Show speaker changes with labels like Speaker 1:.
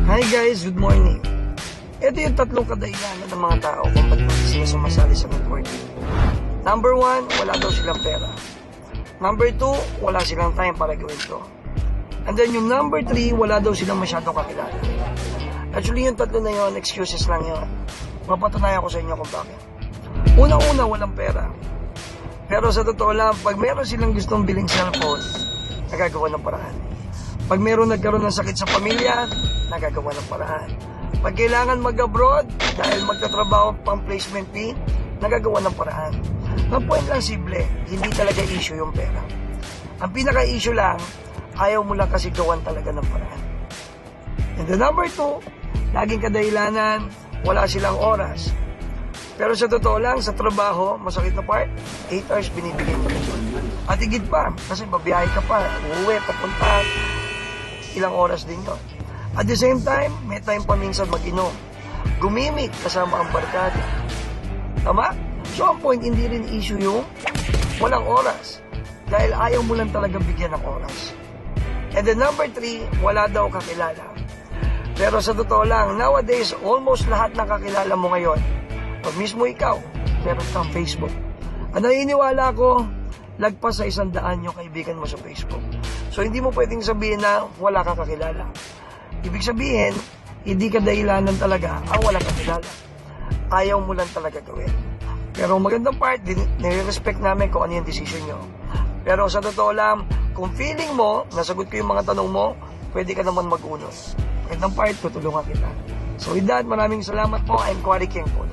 Speaker 1: Hi guys, good morning. Ito yung tatlong kadahilanan ng mga tao kung ba't hindi sila sumasali sa networking. Number 1, wala daw silang pera. Number 2, wala silang time para gawin to. And then yung number 3, wala daw silang masyadong kakilala. Actually yung tatlo na yun, excuses lang yun. Mapatunayan ko sa inyo kung bakit. Unang-una, walang pera. Pero sa totoo lang, pag meron silang gustong biling cellphone, nagagawa ng paraan. Pag meron nagkaroon ng sakit sa pamilya, nagagawa ng paraan. Pag kailangan mag-abroad, dahil magtatrabaho pang placement fee, nagagawa ng paraan. Ang point lang simple, hindi talaga issue yung pera. Ang pinaka-issue lang, ayaw mo lang kasi gawan talaga ng paraan. And the number 2, laging kadahilanan, wala silang oras. Pero sa totoo lang, sa trabaho, masakit na part, 8 hours binibigay mo na yun. At higit pa, kasi babiyahe ka pa, uuwi, papunta, ilang oras din yun. At the same time, may time pa minsan mag-inom. Gumimik kasama ang barkada. Tama? So ang point, hindi rin issue yung walang oras. Dahil ayaw mo lang talaga bigyan ng oras. And then number 3, wala daw kakilala. Pero sa totoo lang, nowadays, almost lahat ng kakilala mo ngayon, pag mismo ikaw, meron kang Facebook. At naniniwala ko, lagpas sa 100 yung kaibigan mo sa Facebook. So hindi mo pwedeng sabihin na wala kang kakilala. Ibig sabihin, hindi ka dahilanan talaga ang walang kakilala. Ayaw mo lang talaga gawin. Pero magandang part, nire-respect namin kung ano yung decision nyo. Pero sa totoo lang, kung feeling mo, nasagot ko yung mga tanong mo, pwede ka naman mag-unos. Magandang part, tutulungan kita. So with that, maraming salamat po. I'm Quarry King po.